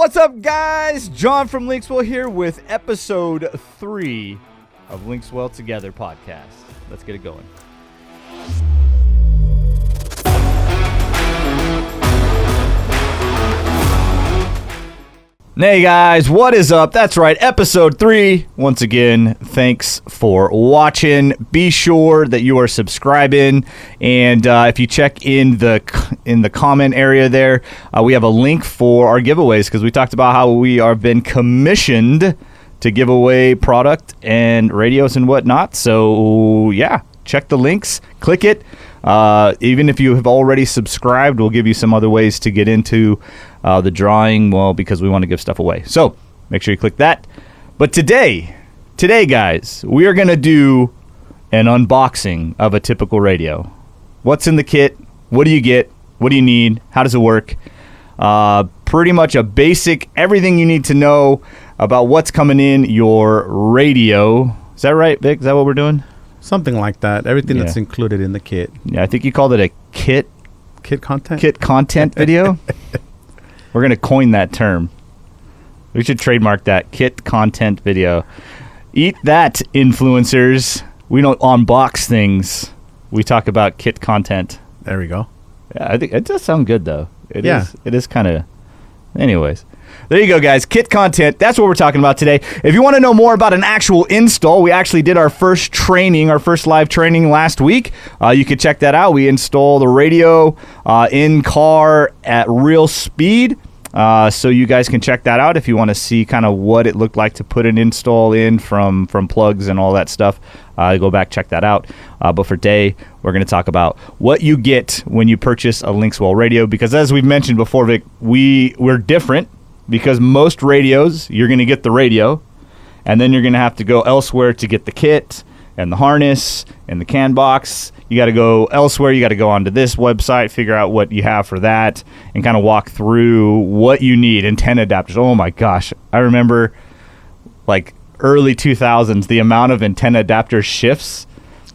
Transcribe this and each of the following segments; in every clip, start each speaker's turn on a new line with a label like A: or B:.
A: What's up, guys? Jon from LinksWell here with episode 3 of LinksWell Together podcast. Let's get it going. Hey guys, what is up? That's right, episode 3. Once again, thanks for watching. Be sure that you are subscribing, and if you check in the comment area there, we have a link for our giveaways, because we talked about how we are been commissioned to give away product and radios and whatnot. So yeah, check the links, click it. Even if you have already subscribed, we'll give you some other ways to get into the drawing, well, because we want to give stuff away. So make sure you click that. But today, guys, we are going to do an unboxing of a typical radio. What's in the kit? What do you get? What do you need? How does it work? Pretty much a basic, everything you need to know about what's coming in your radio. Is that right, Vic? Is that what we're doing?
B: Something like that. Everything that's included in the kit.
A: Yeah, I think you called it a kit content video. We're going to coin that term. We should trademark that. Kit content video. Eat that, influencers. We don't unbox things. We talk about kit content.
B: There we go.
A: Yeah, I think it does sound good, though. It is kind of... Anyways. There you go, guys. Kit content. That's what we're talking about today. If you want to know more about an actual install, we actually did our first live training last week. You can check that out. We install the radio in car at real speed. So you guys can check that out if you want to see kind of what it looked like to put an install in from plugs and all that stuff. Go back, check that out. But for today, we're going to talk about what you get when you purchase a LinksWell radio. Because as we've mentioned before, Vic, we're different. Because most radios, you're going to get the radio, and then you're going to have to go elsewhere to get the kit and the harness and the CAN box. You got to go elsewhere. You got to go onto this website, figure out what you have for that, and kind of walk through what you need. Antenna adapters. Oh, my gosh. I remember, like, early 2000s, the amount of antenna adapter shifts.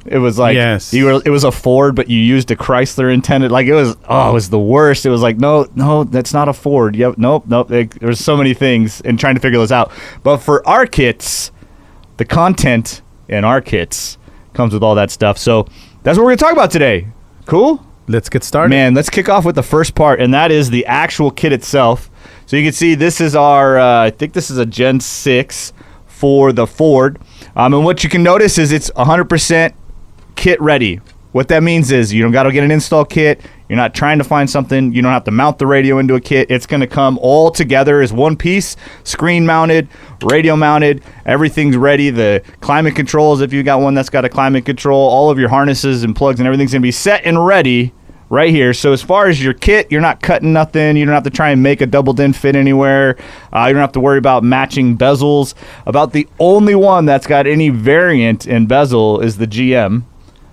A: It was like it was a Ford, but you used a Chrysler antenna. Like it was the worst. It was like no, that's not a Ford. Yep, nope. There's so many things and trying to figure those out. But for our kits, the content in our kits comes with all that stuff. So that's what we're gonna talk about today. Cool.
B: Let's get started.
A: Man, let's kick off with the first part, and that is the actual kit itself. So you can see this is our. I think this is a Gen 6 for the Ford. And what you can notice is it's 100%. Kit ready. What that means is you don't got to get an install kit. You're not trying to find something. You don't have to mount the radio into a kit. It's going to come all together as one piece, screen mounted, radio mounted. Everything's ready. The climate controls, if you got one that's got a climate control, all of your harnesses and plugs and everything's going to be set and ready right here. So as far as your kit, you're not cutting nothing. You don't have to try and make a double din fit anywhere. You don't have to worry about matching bezels. About the only one that's got any variant in bezel is the GM.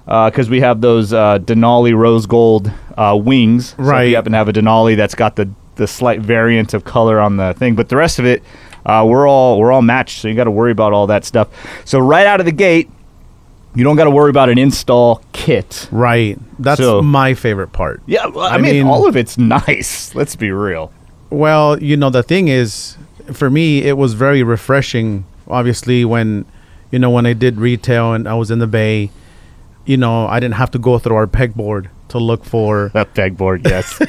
A: Because we have those Denali rose gold wings.
B: Right.
A: So if you happen to have a Denali that's got the slight variant of color on the thing. But the rest of it, we're all matched, so you got to worry about all that stuff. So right out of the gate, you don't got to worry about an install kit.
B: Right. That's my favorite part.
A: Yeah, well, I mean, all of it's nice. Let's be real.
B: Well, the thing is, for me, it was very refreshing, obviously, when I did retail and I was in the Bay. I didn't have to go through our pegboard to look for...
A: That pegboard, yes.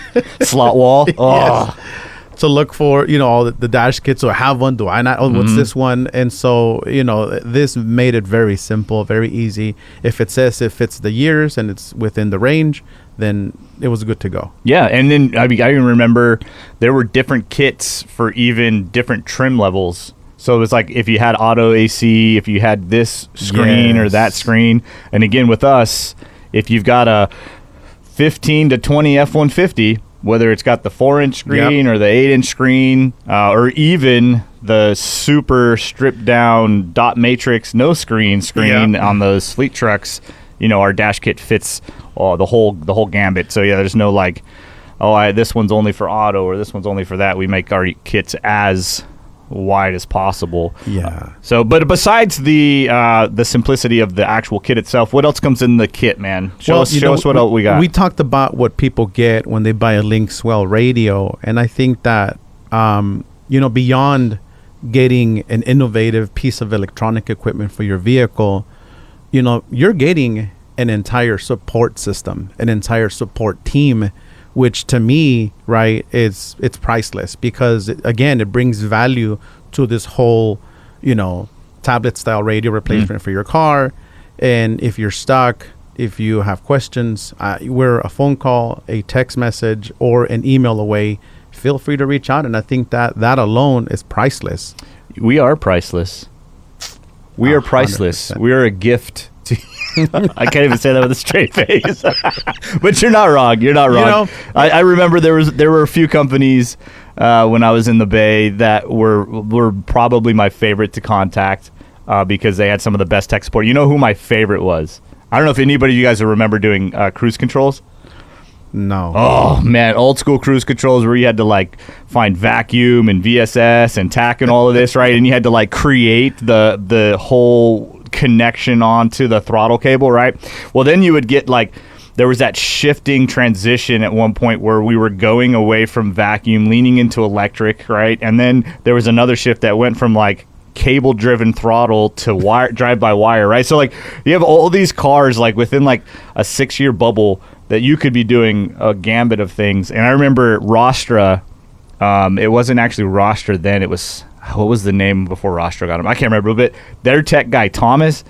A: Slot wall. Oh.
B: Yes. To look for, all the dash kits. So I have one. Do I not? Oh, what's this one? And so, this made it very simple, very easy. If it says it fits the years and it's within the range, then it was good to go. Yeah,
A: and then I even remember there were different kits for even different trim levels. So it was like if you had auto AC, if you had this screen or that screen. And again, with us, if you've got a 15 to 20 F-150, whether it's got the 4-inch screen or the 8-inch screen, or even the super stripped down dot matrix no screen on those fleet trucks, our dash kit fits the whole gambit. So there's no like, this one's only for auto or this one's only for that. We make our kits as wide as possible. But besides the simplicity of the actual kit itself, what else comes in the kit, man? Show us what else we got.
B: We talked about what people get when they buy a LinksWell radio, and I think that beyond getting an innovative piece of electronic equipment for your vehicle, you're getting an entire support system, an entire support team, which to me, right, it's priceless, because it brings value to this whole, tablet style radio replacement for your car. And if you're stuck, if you have questions, we're a phone call, a text message, or an email away. Feel free to reach out. And I think that alone is priceless.
A: We are priceless. We are priceless.
B: 100%.
A: We are a gift to I can't even say that with a straight face. But you're not wrong. You're not wrong. I remember there were a few companies when I was in the Bay that were probably my favorite to contact because they had some of the best tech support. You know who my favorite was? I don't know if anybody of you guys will remember doing cruise controls.
B: No.
A: Oh, man. Old school cruise controls where you had to, find vacuum and VSS and TAC and all of this, right? And you had to, create the whole connection onto the throttle cable, right? Well, then you would get, there was that shifting transition at one point where we were going away from vacuum, leaning into electric, right? And then there was another shift that went from, cable-driven throttle to wire drive-by-wire, right? So, you have all these cars, within, a 6-year bubble that you could be doing a gambit of things. And I remember Rostra, it wasn't actually Rostra then, it was, what was the name before Rostra got him? I can't remember, but their tech guy, Thomas,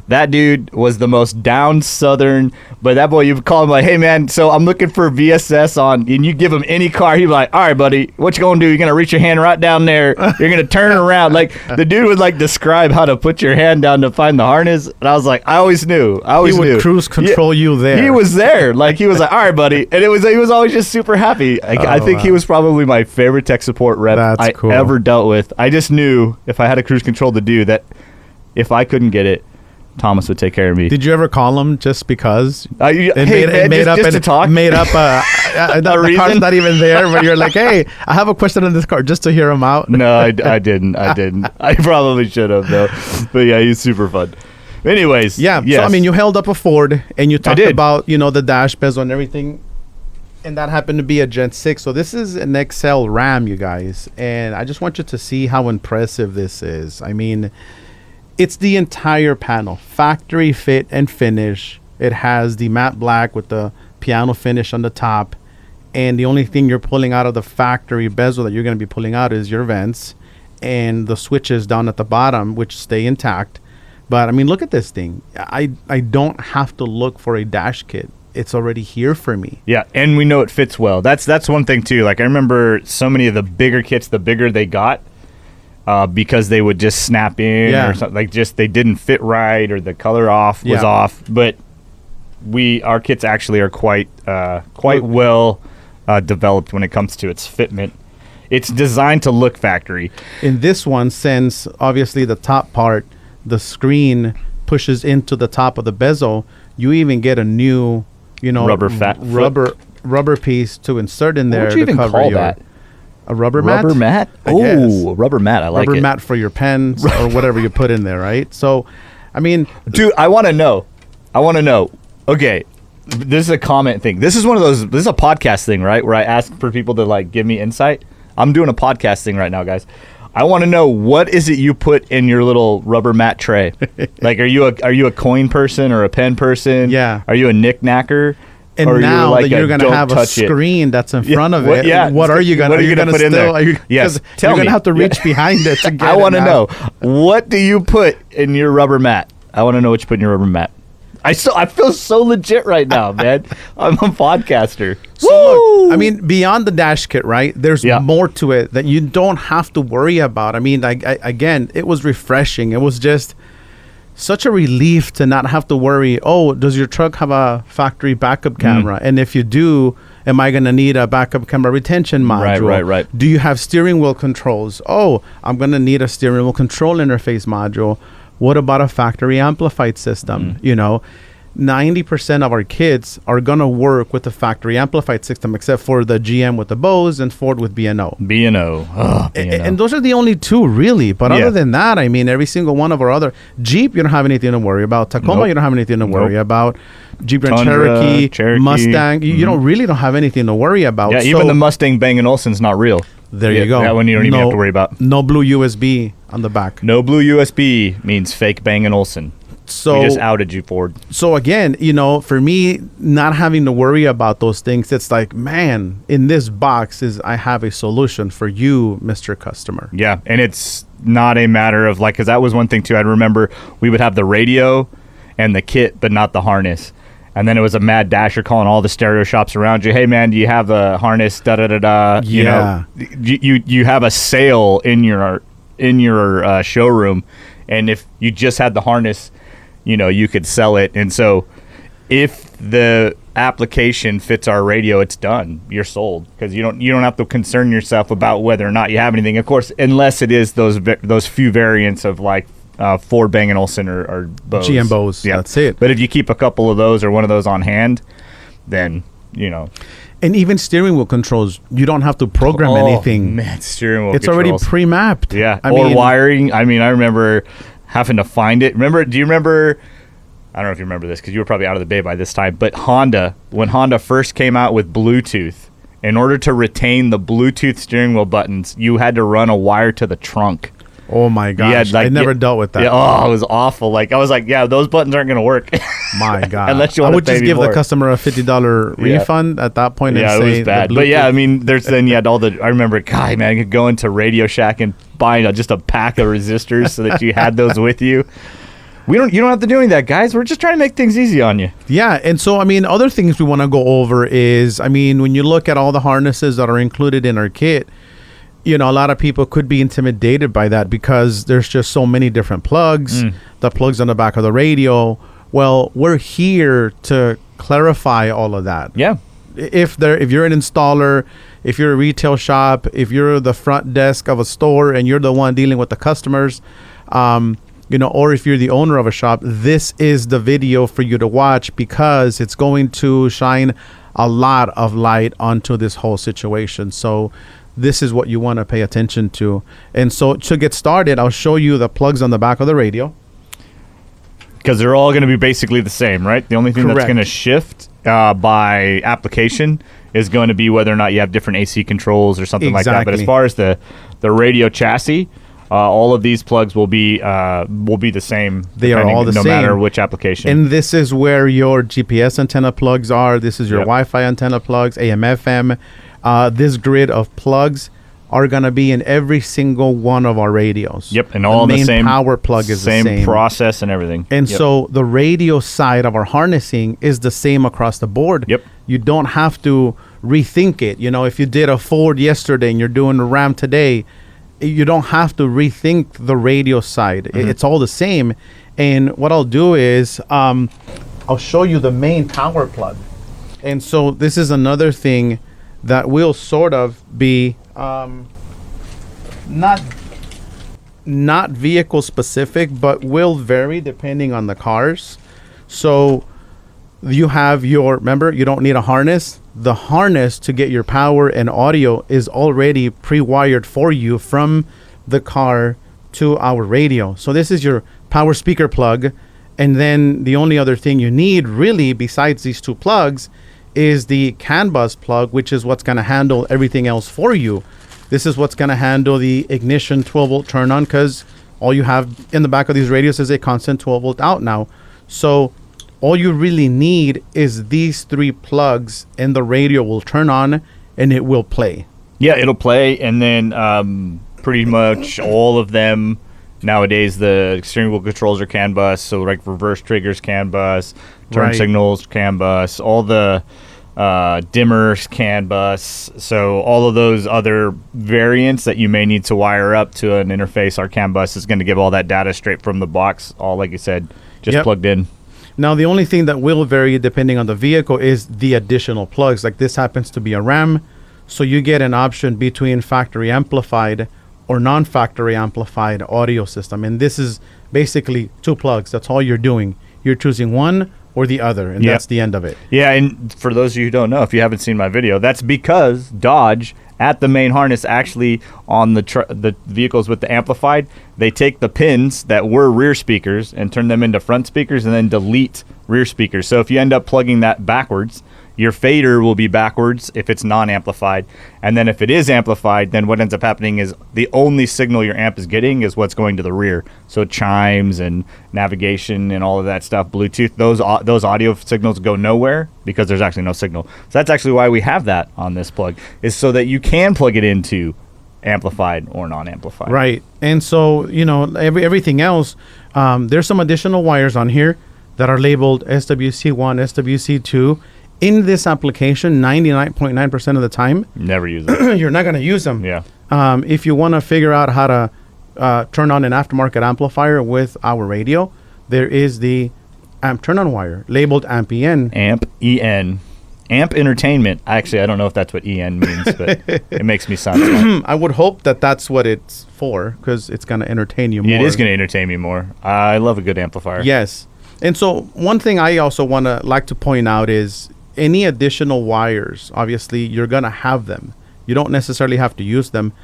A: that dude was the most down southern, but that boy, you call him hey man, so I'm looking for VSS on, and you give him any car, he'd be all right buddy, what you gonna do? You're gonna reach your hand right down there, you're gonna turn around. The dude would describe how to put your hand down to find the harness, and I was I always knew. He would
B: cruise control you there.
A: He was there, he was all right buddy, and he was always just super happy. I think he was probably my favorite tech support rep ever dealt with. I just knew if I had a cruise control to do that, if I couldn't get it, Thomas would take care of me.
B: Did you ever call him just because?
A: Made up to talk?
B: Made up the car's not even there, but you're hey, I have a question on this car, just to hear him out.
A: No, I didn't. I probably should have, though. But yeah, he's super fun. Anyways.
B: Yeah.
A: Yes.
B: So, you held up a Ford, and you talked about, the dash bezel and everything. And that happened to be a Gen 6. So this is an XL RAM, you guys. And I just want you to see how impressive this is. It's the entire panel, factory fit and finish. It has the matte black with the piano finish on the top, and the only thing you're pulling out of the factory bezel that you're going to be pulling out is your vents and the switches down at the bottom, which stay intact. But look at this thing. I don't have to look for a dash kit. It's already here for me. Yeah, and we know it fits well. That's one thing too. I remember so many of the bigger kits, the bigger they got, because they would just snap in or something, they didn't fit right, or the color was off. But our kits actually are quite well developed when it comes to its fitment. It's designed to look factory. In this one, since obviously the top part, the screen pushes into the top of the bezel, you even get a new, rubber piece to insert in there. What would you even call that? A rubber mat? Rubber mat? Oh, rubber mat. I like it. Rubber mat for your pens or whatever you put in there, right? So, dude, I want to know. Okay, this is a comment thing. This is one of those, this is a podcast thing, right? Where I ask for people to give me insight. I'm doing a podcast thing right now, guys. I want to know, what is it you put in your little rubber mat tray? Are you a coin person or a pen person? Yeah. Are you a knick-knacker? And or now that you're going to have a screen that's in front of it, what are you going to put in there? Yes, tell me. You're going to have to reach behind it to get it. I want to know, what do you put in your rubber mat? I want to know what you put in your rubber mat. I feel so legit right now, man. I'm a podcaster. So look, beyond the dash kit, right? There's more to it that you don't have to worry about. Again, it was refreshing. It was just such a relief to not have to worry, does your truck have a factory backup camera? And if you do, am I going to need a backup camera retention module? Right. Do you have steering wheel controls? I'm going to need a steering wheel control interface module. What about a factory amplified system? 90% of our kits are going to work with the factory amplified system, except for the GM with the Bose and Ford with B&O. B&O. Oh, B&O. And those are the only two, really. But other than that, every single one of our other... Jeep, you don't have anything to worry about. Tacoma, you don't have anything to worry about. Jeep Grand Cherokee, Mustang, you don't have anything to worry about. Yeah, even the Mustang Bang & Olufsen's not real. There you go.
A: That one you don't even have to worry about.
B: No blue USB on the back.
A: No blue USB means fake Bang & Olufsen.
B: So
A: we just outed you, Ford.
B: So again, you know, for me, not having to worry about those things, it's like, man, in this box I have a solution for you, Mr. Customer.
A: Yeah, and it's not a matter of like, because that was one thing too. I remember we would have the radio and the kit, but not the harness. And then it was a mad dasher calling all the stereo shops around you. Hey man, do you have a harness? Da da da da.
B: Yeah.
A: You know, you have a sale in your showroom, and if you just had the harness, you know, you could sell it. And so, if the application fits our radio, it's done. You're sold, because you don't have to concern yourself about whether or not you have anything. Of course, unless it is those few variants of like. Ford Bang & Olufsen or Bose.
B: GM Bose,
A: yeah.
B: That's it.
A: But if you keep a couple of those or one of those on hand, then, you know.
B: And even steering wheel controls, you don't have to program anything.
A: Man, steering wheel
B: it's
A: controls.
B: already pre-mapped.
A: Yeah, or wiring. I mean, I remember having to find it. Do you remember, I don't know if you remember this because you were probably out of the bay by this time, but when Honda first came out with Bluetooth, in order to retain the Bluetooth steering wheel buttons, you had to run a wire to the trunk.
B: Oh my gosh! I never dealt with that.
A: Yeah, oh, it was awful. Like I was like, yeah, those buttons aren't going to work.
B: My God!
A: Unless you
B: I
A: want
B: would
A: to
B: just give the customer a $50 refund at that point.
A: Yeah,
B: and say
A: it was bad. But yeah, I mean, then you had all the. I remember, God, man, I could go into Radio Shack and buy just a pack of resistors so that you had those with you. You don't have to do any of that, guys. We're just trying to make things easy on you.
B: Yeah, and so I mean, other things we want to go over is, I mean, when you look at all the harnesses that are included in our kit. You know, a lot of people could be intimidated by that because there's just so many different plugs, the plugs on the back of the radio. Well, we're here to clarify all of that.
A: Yeah.
B: If you're an installer, if you're a retail shop, if you're the front desk of a store and you're the one dealing with the customers, you know, or if you're the owner of a shop, this is the video for you to watch because it's going to shine a lot of light onto this whole situation. So this is what you want to pay attention to. And so to get started, I'll show you the plugs on the back of the radio.
A: Because they're all going to be basically the same, right? The only thing that's going to shift by application is going to be whether or not you have different AC controls or something like that. But as far as the radio chassis, all of these plugs will be the same.
B: They are all the same.
A: No matter which application.
B: And this is where your GPS antenna plugs are. This is your Wi-Fi antenna plugs, AM, FM. This grid of plugs are going to be in every single one of our radios.
A: Yep, and all
B: the
A: the same
B: power plug is the same
A: process and everything.
B: And so the radio side of our harnessing is the same across the board.
A: Yep.
B: You don't have to rethink it. You know, if you did a Ford yesterday and you're doing a Ram today, you don't have to rethink the radio side. It's all the same. And what I'll do is I'll show you the main power plug. And so this is another thing that will sort of be not vehicle specific, but will vary depending on the cars. So you have remember, you don't need a harness. The harness to get your power and audio is already pre-wired for you from the car to our radio. So this is your power speaker plug. And then the only other thing you need really besides these two plugs is the CAN bus plug, which is what's going to handle everything else for you. This is what's going to handle the ignition 12-volt turn on, because all you have in the back of these radios is a constant 12-volt out now. So all you really need is these three plugs, and the radio will turn on and it will play.
A: Yeah, it'll play, and then pretty much all of them nowadays, the steering wheel controls are CAN bus, so like reverse triggers CAN bus, turn signals CAN bus, all the dimmers CAN bus. So all of those other variants that you may need to wire up to an interface, our CAN bus is going to give all that data straight from the box, all like you said, just plugged in.
B: Now, the only thing that will vary depending on the vehicle is the additional plugs. Like this happens to be a Ram, so you get an option between factory amplified or non-factory amplified audio system. And this is basically two plugs. That's all you're doing. You're choosing one or the other, and that's the end of it.
A: Yeah, and for those of you who don't know, if you haven't seen my video, that's because Dodge, at the main harness, actually on the vehicles with the amplified, they take the pins that were rear speakers and turn them into front speakers and then delete rear speakers. So if you end up plugging that backwards, your fader will be backwards if it's non-amplified. And then if it is amplified, then what ends up happening is the only signal your amp is getting is what's going to the rear. So chimes and navigation and all of that stuff, Bluetooth, those audio signals go nowhere because there's actually no signal. So that's actually why we have that on this plug, is so that you can plug it into amplified or non-amplified.
B: Right. And so, everything else, there's some additional wires on here that are labeled SWC1, SWC2. In this application, 99.9% of the time,
A: never use them.
B: You're not going to use them.
A: Yeah.
B: If you want to figure out how to turn on an aftermarket amplifier with our radio, there is the amp turn-on wire labeled AMP-EN.
A: AMP-EN. Amp entertainment. Actually, I don't know if that's what EN means, but it makes me sound smart.
B: I would hope that that's what it's for, because it's going to entertain you more.
A: It is going to entertain me more. I love a good amplifier.
B: Yes. And so one thing I also like to point out is any additional wires, obviously, you're going to have them. You don't necessarily have to use them.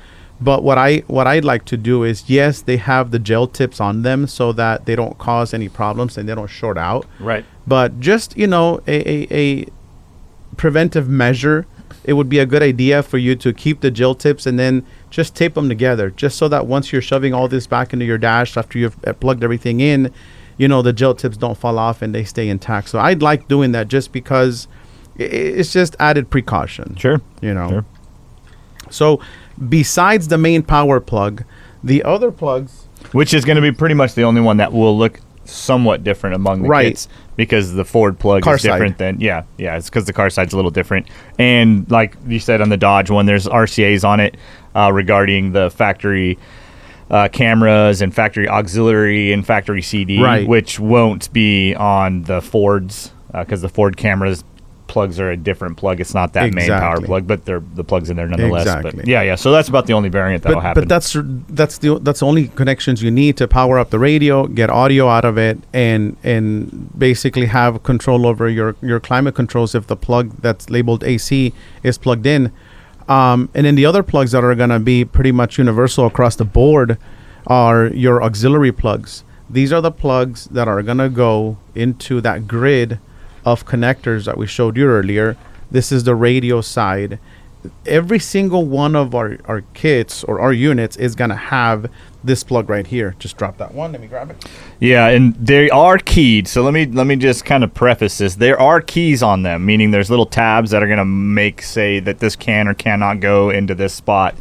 B: But what I'd like to do is, yes, they have the gel tips on them so that they don't cause any problems and they don't short out.
A: Right.
B: But just, a preventive measure, it would be a good idea for you to keep the gel tips and then just tape them together, just so that once you're shoving all this back into your dash after you've plugged everything in, the gel tips don't fall off and they stay intact. So I'd like doing that just because it's just added precaution.
A: Sure.
B: Sure. So besides the main power plug, the other plugs,
A: which is going to be pretty much the only one that will look somewhat different among the kits, because the Ford plug is different than it's because the car side's a little different. And like you said on the Dodge one, there's RCAs on it regarding the factory cameras and factory auxiliary and factory CD, which won't be on the Fords because the Ford cameras plugs are a different plug. It's not that main power plug, but they're the plugs in there nonetheless.
B: Exactly.
A: But so that's about the only variant that'll happen.
B: But that's the only connections you need to power up the radio, get audio out of it, and basically have control over your climate controls if the plug that's labeled AC is plugged in. And then the other plugs that are going to be pretty much universal across the board are your auxiliary plugs. These are the plugs that are going to go into that grid of connectors that we showed you earlier. This is the radio side. Every single one of our kits or our units is going to have this plug right here. Just drop that one. Let me grab it.
A: Yeah, and they are keyed. So let me just kind of preface this. There are keys on them, meaning there's little tabs that are going to say that this can or cannot go into this spot.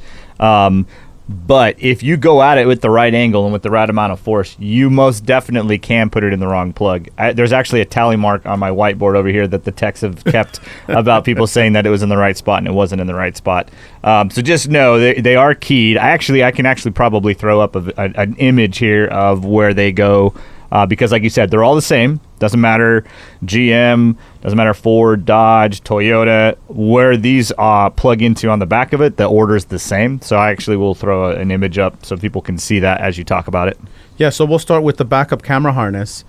A: But if you go at it with the right angle and with the right amount of force, you most definitely can put it in the wrong plug. There's actually a tally mark on my whiteboard over here that the techs have kept about people saying that it was in the right spot and it wasn't in the right spot. So just know they are keyed. I can actually probably throw up an image here of where they go. Because like you said, they're all the same. Doesn't matter GM, doesn't matter Ford, Dodge, Toyota. Where these plug into on the back of it, the order is the same. So I actually will throw an image up so people can see that as you talk about it.
B: Yeah, so we'll start with the backup camera harness.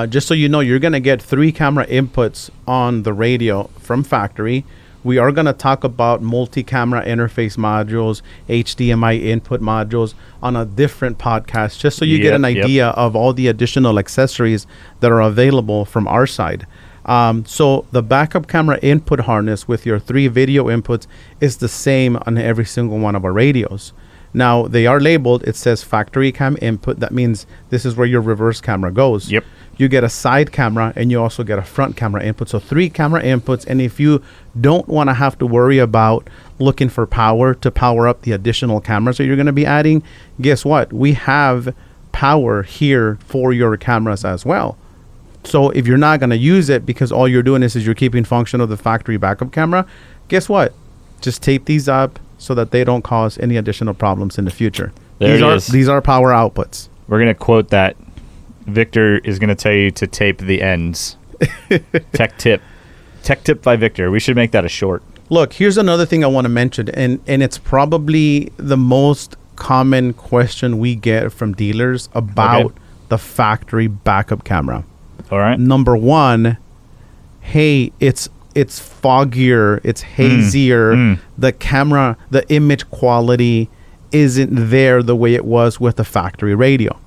B: Just so you know, you're going to get 3 camera inputs on the radio from factory. We are going to talk about multi-camera interface modules, HDMI input modules on a different podcast, just so you get an idea of all the additional accessories that are available from our side. So the backup camera input harness with your 3 video inputs is the same on every single one of our radios. Now, they are labeled. It says factory cam input. That means this is where your reverse camera goes.
A: Yep.
B: You get a side camera and you also get a front camera input. So 3 camera inputs. And if you don't want to have to worry about looking for power to power up the additional cameras that you're going to be adding, guess what? We have power here for your cameras as well. So if you're not going to use it because all you're doing is you're keeping function of the factory backup camera, guess what? Just tape these up so that they don't cause any additional problems in the future. These are power outputs.
A: We're going to quote that. Victor is going to tell you to tape the ends. Tech tip by Victor. We should make that a short.
B: Look, here's another thing I want to mention, and it's probably the most common question we get from dealers about the factory backup camera.
A: All right.
B: Number 1, hey, it's foggier, it's hazier. The camera, the image quality isn't there the way it was with the factory radio.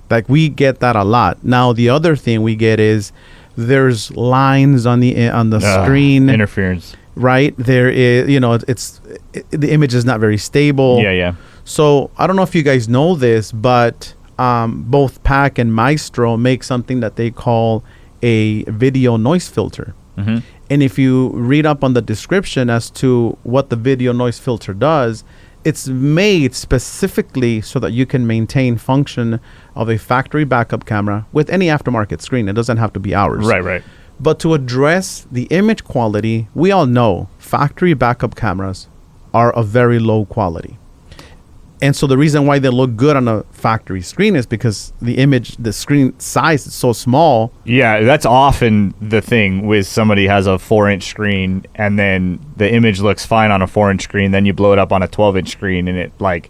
B: Like, we get that a lot. Now, the other thing we get is There's lines on the screen.
A: Interference.
B: Right? There is, the image is not very stable.
A: Yeah.
B: So I don't know if you guys know this, but both PAC and Maestro make something that they call a video noise filter.
A: Mm-hmm.
B: And if you read up on the description as to what the video noise filter does, it's made specifically so that you can maintain function of a factory backup camera with any aftermarket screen. It doesn't have to be ours.
A: Right.
B: But to address the image quality, we all know factory backup cameras are of very low quality. And so the reason why they look good on a factory screen is because the screen size is so small. Yeah,
A: that's often the thing with somebody has a 4-inch screen and then the image looks fine on a 4-inch screen. Then you blow it up on a 12-inch screen and you're like,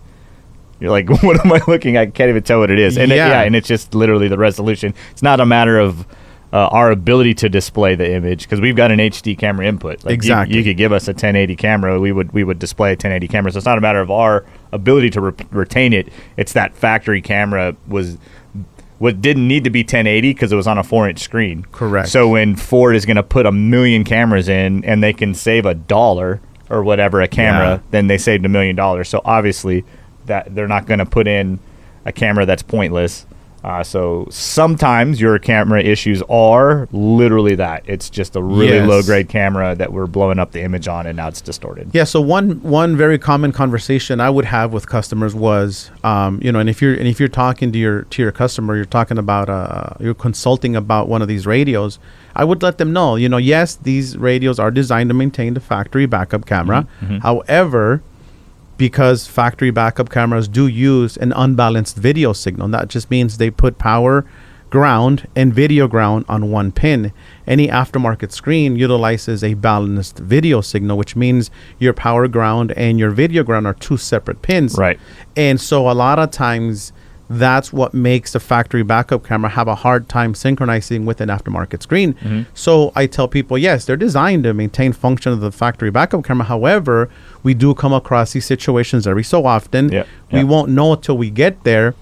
A: what am I looking at? I can't even tell what it is. And and it's just literally the resolution. It's not a matter of our ability to display the image, because we've got an HD camera input.
B: Exactly.
A: You could give us a 1080 camera, we would display a 1080 camera. So it's not a matter of our ability to retain it. It's that factory camera didn't need to be 1080 because it was on a 4-inch screen.
B: Correct.
A: So when Ford is going to put 1 million cameras in and they can save $1 or whatever a camera, then they saved $1 million. So obviously that they're not going to put in a camera that's pointless. So sometimes your camera issues are literally that. It's just a really low-grade camera that we're blowing up the image on, and now it's distorted. Yeah.
B: So one very common conversation I would have with customers was, and if you're talking to your customer, you're talking about you're consulting about one of these radios, I would let them know, yes, these radios are designed to maintain the factory backup camera.
A: Mm-hmm.
B: However, because factory backup cameras do use an unbalanced video signal. That just means they put power ground and video ground on one pin. Any aftermarket screen utilizes a balanced video signal, which means your power ground and your video ground are two separate pins.
A: Right.
B: And so a lot of times that's what makes the factory backup camera have a hard time synchronizing with an aftermarket screen.
A: Mm-hmm.
B: So I tell people, yes, they're designed to maintain function of the factory backup camera. However, we do come across these situations every so often. We won't know until we get there.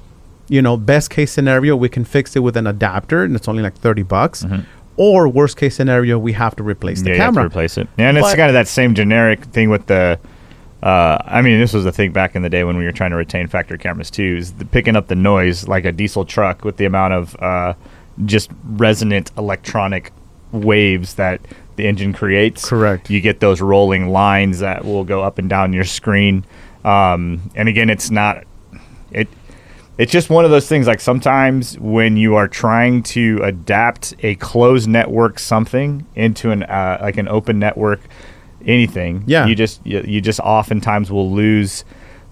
B: Best case scenario, we can fix it with an adapter, and it's only like $30.
A: Mm-hmm.
B: Or worst case scenario, we have to replace the camera.
A: You have to replace it. And it's kind of that same generic thing with the... this was the thing back in the day when we were trying to retain factory cameras too, is picking up the noise like a diesel truck with the amount of just resonant electronic waves that the engine creates.
B: Correct.
A: You get those rolling lines that will go up and down your screen. And again, it's just one of those things, like sometimes when you are trying to adapt a closed network something into an open network anything, you just oftentimes will lose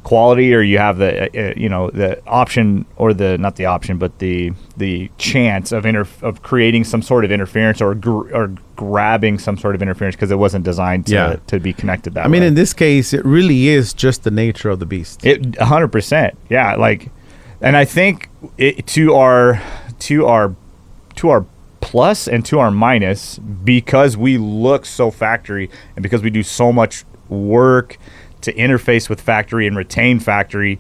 A: quality, or you have the option, or not the option, but the chance of creating some sort of interference or grabbing some sort of interference because it wasn't designed to be connected that way.
B: In this case, it really is just the nature of the beast.
A: 100%. Yeah. And I think to our plus and to our minus, because we look so factory and because we do so much work to interface with factory and retain factory,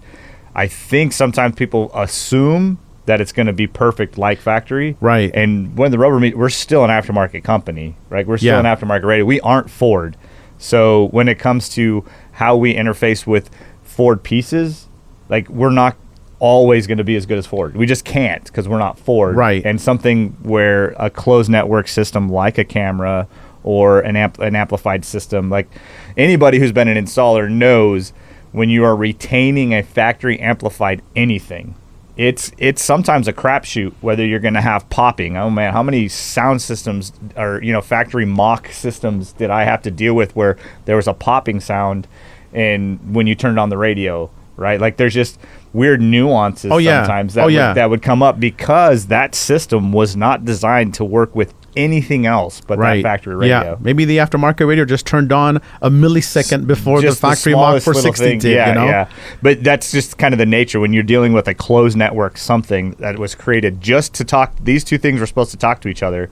A: I think sometimes people assume that it's going to be perfect like factory.
B: Right.
A: And when the rubber meets, we're still an aftermarket company, right? We're still an aftermarket radio. We aren't Ford. So when it comes to how we interface with Ford pieces, we're not always going to be as good as Ford. We just can't, because we're not Ford.
B: Right.
A: And something where a closed network system like a camera or an amplified system, like anybody who's been an installer knows, when you are retaining a factory amplified anything, it's sometimes a crapshoot whether you're going to have popping. Oh man, how many sound systems or factory mock systems did I have to deal with where there was a popping sound and when you turned on the radio, right? There's just weird nuances sometimes that would come up because that system was not designed to work with anything else but that factory radio.
B: Yeah, maybe the aftermarket radio just turned on a millisecond before the factory mock for 60 did,
A: Yeah. But that's just kind of the nature when you're dealing with a closed network, something that was created just to talk. These two things were supposed to talk to each other,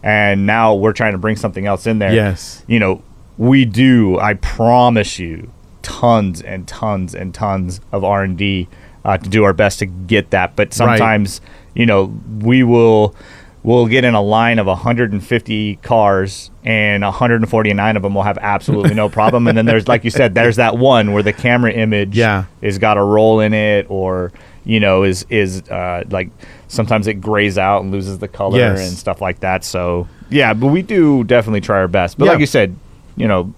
A: and now we're trying to bring something else in there.
B: Yes.
A: We do, I promise you, tons and tons and tons of R&D to do our best to get that. But sometimes, we will we'll get in a line of 150 cars and 149 of them will have absolutely no problem. And then there's, like you said, there's that one where the camera image is got a roll in it, or, you know, is like sometimes it grays out and loses the color and stuff like that. So, yeah, but we do definitely try our best. But like you said, you know,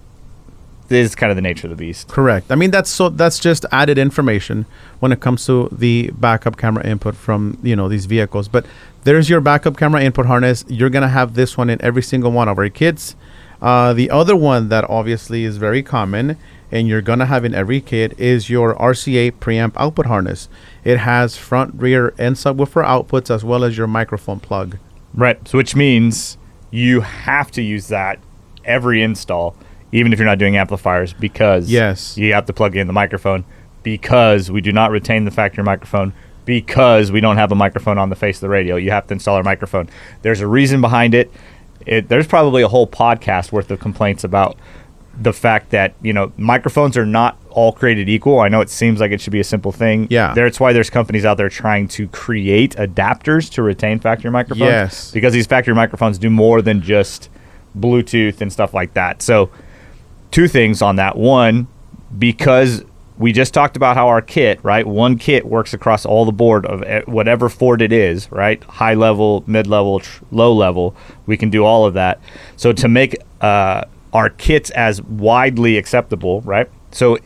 A: this is kind of the nature of the beast.
B: Correct. I mean, that's just added information when it comes to the backup camera input from, you know, these vehicles. But there's your backup camera input harness. You're going to have this one in every single one of our kits. The other one that obviously is very common and you're going to have in every kit is your RCA preamp output harness. It has front, rear, and subwoofer outputs as well as your microphone plug.
A: Right. So which means you have to use that every install, even if you're not doing amplifiers, because you have to plug in the microphone, because we do not retain the factory microphone, because we don't have a microphone on the face of the radio. You have to install our microphone. There's a reason behind it. There's probably a whole podcast worth of complaints about the fact that, you know, microphones are not all created equal. I know it seems like it should be a simple thing.
B: Yeah.
A: That's why there's companies out there trying to create adapters to retain factory microphones.
B: Yes.
A: Because these factory microphones do more than just Bluetooth and stuff like that. So, two things on that. One, because we just talked about how our kit, right? One kit works across all the board of whatever Ford it is, right? High level, mid level, low level. We can do all of that. So to make our kits as widely acceptable, right? So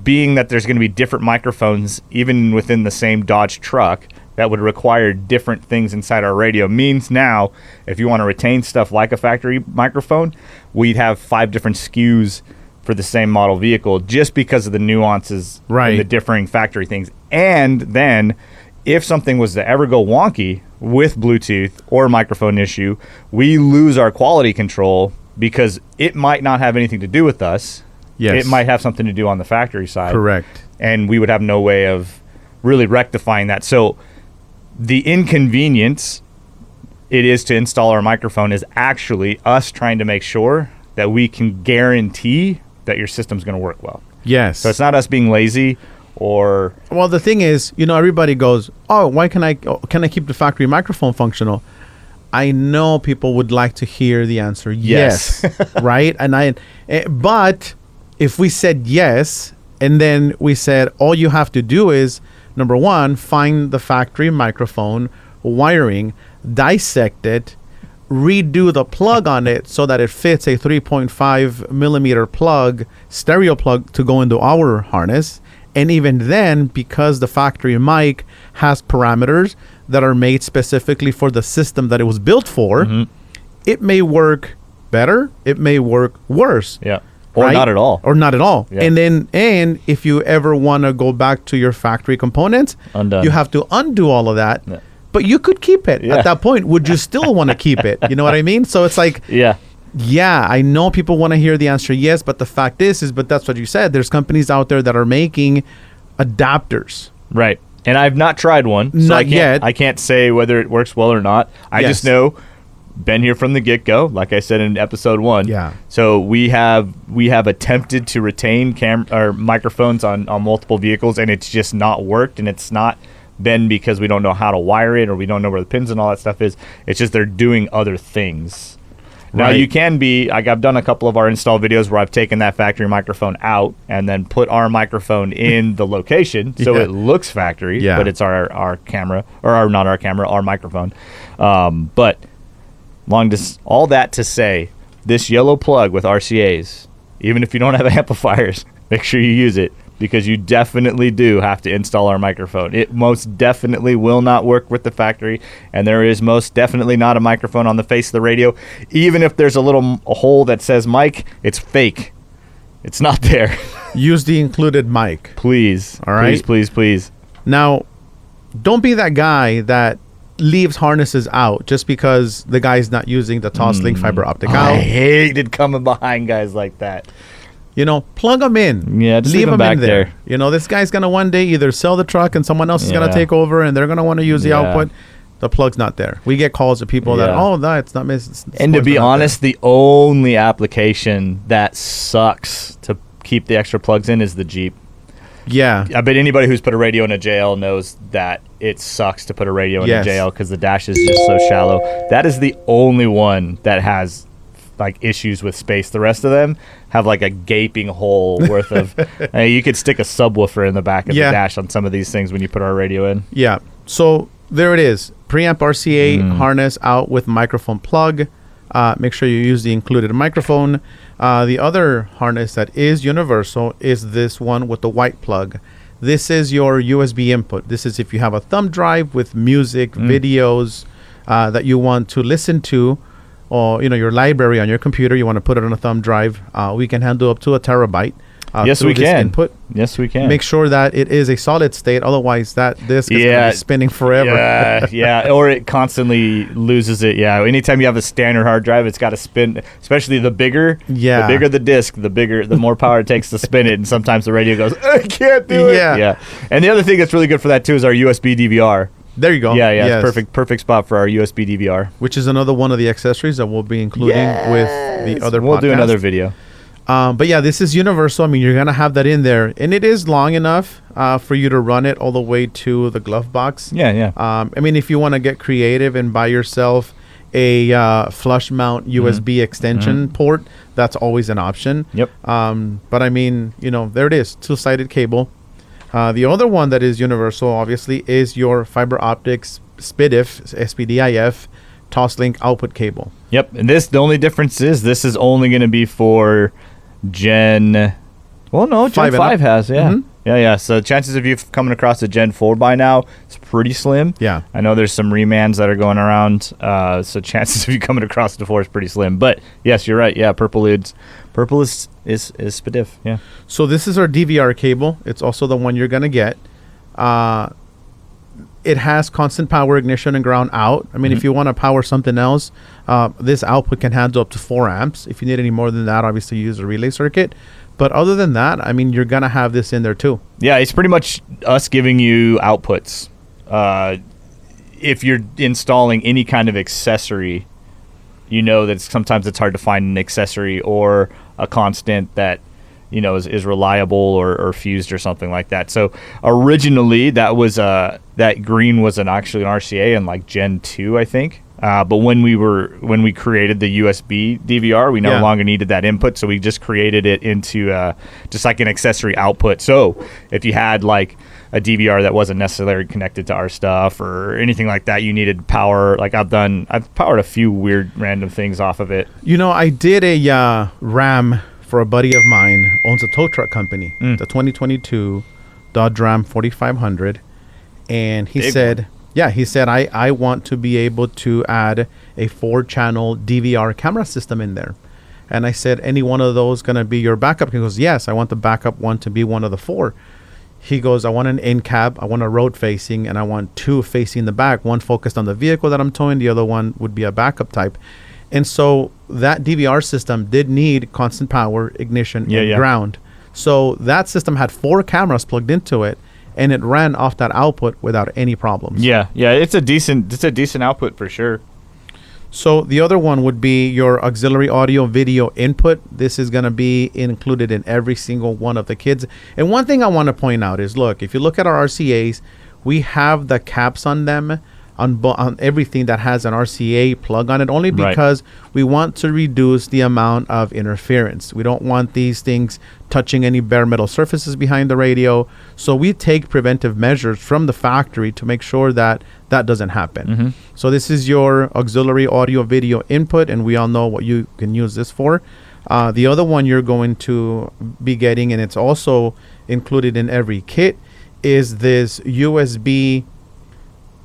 A: being that there's going to be different microphones even within the same Dodge truck that would require different things inside our radio means now if you want to retain stuff like a factory microphone, we'd have 5 different SKUs for the same model vehicle just because of the nuances and the differing factory things. And then if something was to ever go wonky with Bluetooth or a microphone issue, we lose our quality control because it might not have anything to do with us. It might have something to do on the factory side.
B: Correct.
A: And we would have no way of really rectifying that. So the inconvenience it is to install our microphone is actually us trying to make sure that we can guarantee that your system's going to work well.
B: Yes.
A: So it's not us being lazy or...
B: Well, the thing is, you know, everybody goes, oh, why can I keep the factory microphone functional? I know people would like to hear the answer yes, right? But if we said yes, and then we said all you have to do is, number one, find the factory microphone wiring, dissect it, redo the plug on it so that it fits a 3.5 millimeter plug, stereo plug to go into our harness. And even then, because the factory mic has parameters that are made specifically for the system that it was built for, it may work better, it may work worse.
A: Yeah. Or not at all.
B: Or not at all.
A: Yeah.
B: And if you ever want to go back to your factory components, you have to undo all of that. Yeah. But you could keep it at that point. Would you still want to keep it? You know what I mean? So it's like, I know people want to hear the answer yes, but the fact is, but that's what you said. There's companies out there that are making adapters.
A: Right. And I've not tried one. So
B: not yet.
A: I can't say whether it works well or not. I just know, been here from the get-go, like I said in episode 1.
B: Yeah.
A: So we have attempted to retain microphones on multiple vehicles, and it's just not worked, and it's not been because we don't know how to wire it or we don't know where the pins and all that stuff is. It's just they're doing other things. Now, you can be, like I've done a couple of our install videos where I've taken that factory microphone out and then put our microphone in the location so it looks factory, but it's our camera, or not our camera, our microphone. But all that to say, this yellow plug with RCAs, even if you don't have amplifiers, make sure you use it, because you definitely do have to install our microphone. It most definitely will not work with the factory, and there is most definitely not a microphone on the face of the radio. Even if there's a hole that says mic, it's fake. It's not there.
B: Use the included mic.
A: Please.
B: All right?
A: Please.
B: Now, don't be that guy that leaves harnesses out just because the guy's not using the TOSLYNK fiber optic out.
A: I hated coming behind guys like that.
B: You know, plug them in.
A: Yeah, just leave them back in there.
B: You know, this guy's going to one day either sell the truck and someone else is going to take over and they're going to want to use the output. The plug's not there. We get calls of people that, it's not missing.
A: And to be honest, the only application that sucks to keep the extra plugs in is the Jeep.
B: Yeah.
A: I bet anybody who's put a radio in a JL knows that it sucks to put a radio in a JL because the dash is just so shallow. That is the only one that has like issues with space. The rest of them have like a gaping hole worth of you could stick a subwoofer in the back of the dash on some of these things when you put our radio in.
B: Yeah. So there it is. Preamp RCA harness out with microphone plug. Make sure you use the included microphone. The other harness that is universal is this one with the white plug. This is your USB input. This is if you have a thumb drive with music, videos that you want to listen to, or your library on your computer, you want to put it on a thumb drive. We can handle up to a terabyte.
A: Yes, we can.
B: Input.
A: Yes, we can.
B: Make sure that it is a solid state. Otherwise, that disk is going to be spinning forever.
A: Yeah, or it constantly loses it. Yeah, anytime you have a standard hard drive, it's got to spin. Especially the bigger the disk, the more power it takes to spin it. And sometimes the radio goes, I can't do it. Yeah. And the other thing that's really good for that too is our USB DVR.
B: There you go.
A: Yeah. Yes. It's perfect spot for our USB DVR,
B: which is another one of the accessories that we'll be including with the other.
A: We'll do another video.
B: But yeah, this is universal. I mean, you're going to have that in there. And it is long enough for you to run it all the way to the glove box.
A: Yeah.
B: I mean, if you want to get creative and buy yourself a flush mount USB extension port, that's always an option.
A: Yep.
B: But I mean, there it is, two-sided cable. The other one that is universal, obviously, is your fiber optics SPDIF TOSLYNK output cable.
A: Yep. And the only difference is this is only going to be for Gen 5 has, yeah. So chances of you coming across a Gen 4 by now is pretty slim.
B: Yeah.
A: I know there's some remans that are going around, so chances of you coming across the 4 is pretty slim. But yes, you're right. Yeah, purple is SPDIF. Yeah.
B: So this is our DVR cable. It's also the one you're gonna get. It has constant power ignition and ground out. I mean, if you want to power something else, this output can handle up to 4 amps. If you need any more than that, obviously use a relay circuit. But other than that, I mean, you're going to have this in there too.
A: Yeah, it's pretty much us giving you outputs. If you're installing any kind of accessory, that sometimes it's hard to find an accessory or a constant that is reliable or fused or something like that. So originally that was that green was actually an RCA in like Gen 2, I think. But when we created the USB DVR, we no longer needed that input, so we just created it into just like an accessory output. So if you had like a DVR that wasn't necessarily connected to our stuff or anything like that, you needed power. Like I've powered a few weird random things off of it.
B: I did a RAM for a buddy of mine, owns a tow truck company, the 2022 Dodge Ram 4500, and he said, I want to be able to add a 4-channel DVR camera system in there. And I said, any one of those going to be your backup? He goes, yes, I want the backup one to be one of the 4. He goes, I want an in cab, I want a road facing, and I want 2 facing the back, one focused on the vehicle that I'm towing, the other one would be a backup type. And so that DVR system did need constant power, ignition, and ground. So that system had 4 cameras plugged into it, and it ran off that output without any problems.
A: Yeah, it's a decent output for sure.
B: So the other one would be your auxiliary audio video input. This is going to be included in every single one of the kids. And one thing I want to point out is, look, if you look at our RCAs, we have the caps on them on everything that has an RCA plug on it, only because we want to reduce the amount of interference. We don't want these things touching any bare metal surfaces behind the radio. So we take preventive measures from the factory to make sure that that doesn't happen. So this is your auxiliary audio video input, and we all know what you can use this for. The other one you're going to be getting, and it's also included in every kit, is this USB.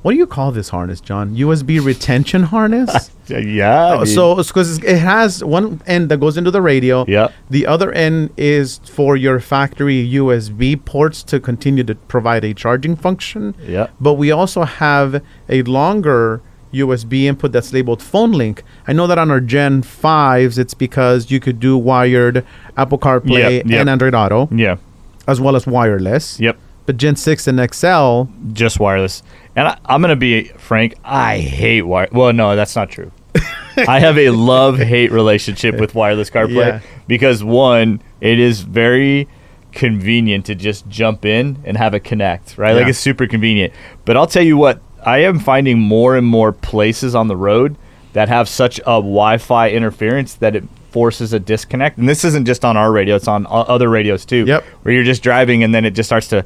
B: What do you call this harness, John? USB retention harness?
A: Yeah.
B: So it's because it has one end that goes into the radio.
A: Yeah.
B: The other end is for your factory USB ports to continue to provide a charging function.
A: Yeah.
B: But we also have a longer USB input that's labeled phone link. I know that on our Gen 5s, it's because you could do wired Apple CarPlay and Android Auto.
A: Yeah.
B: As well as wireless.
A: Yep.
B: But Gen 6 and XL,
A: just wireless. And I'm going to be frank, I hate well, no, that's not true. I have a love-hate relationship with wireless CarPlay because, one, it is very convenient to just jump in and have it connect, right?
B: Yeah.
A: Like, it's super convenient. But I'll tell you what, I am finding more and more places on the road that have such a Wi-Fi interference that it forces a disconnect. And this isn't just on our radio, it's on other radios too.
B: Yep.
A: Where you're just driving and then it just starts to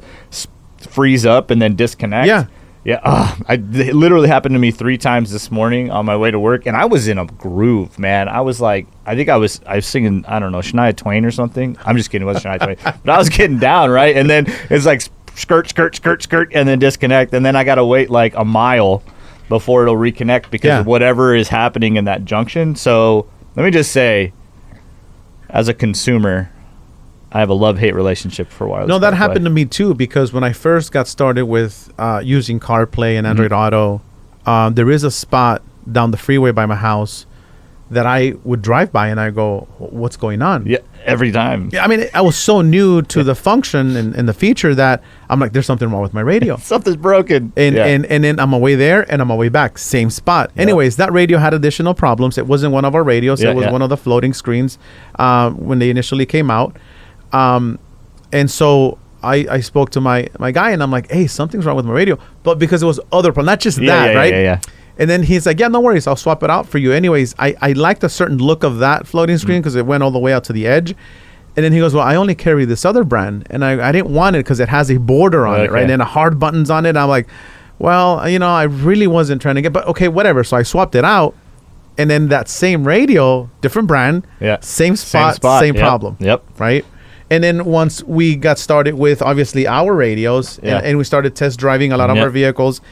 A: freeze up and then disconnect.
B: Yeah.
A: Yeah. It literally happened to me 3 times this morning on my way to work, and I was in a groove, man. I was like, I was singing, I don't know, Shania Twain or something. I'm just kidding, it wasn't Shania Twain. But I was getting down, right? And then it's like skirt, skirt, skirt, skirt, and then disconnect. And then I got to wait like a mile before it'll reconnect because of whatever is happening in that junction. So let me just say, as a consumer, I have a love-hate relationship for wireless.
B: No, that
A: CarPlay.
B: happened to me too, because when I first got started with using CarPlay and Android Auto, there is a spot down the freeway by my house that I would drive by and I go, what's going on?
A: Yeah, every time.
B: Yeah, I mean, I was so new to the function and the feature that I'm like, there's something wrong with my radio.
A: Something's broken.
B: And then I'm away there and I'm away back, same spot. Yep. Anyways, that radio had additional problems. It wasn't one of our radios. It was one of the floating screens when they initially came out. And so I spoke to my guy and I'm like, hey, something's wrong with my radio. But because it was other problems, not just that, right?
A: Yeah.
B: And then he's like, yeah, no worries, I'll swap it out for you. Anyways, I liked a certain look of that floating screen because it went all the way out to the edge. And then he goes, well, I only carry this other brand. And I didn't want it because it has a border on it, right? And then hard buttons on it. I'm like, well, I really wasn't trying to get, but okay, whatever. So I swapped it out. And then that same radio, different brand, same spot. Same problem.
A: Yep.
B: Right? And then once we got started with, obviously, our radios, and we started test driving a lot of our vehicles,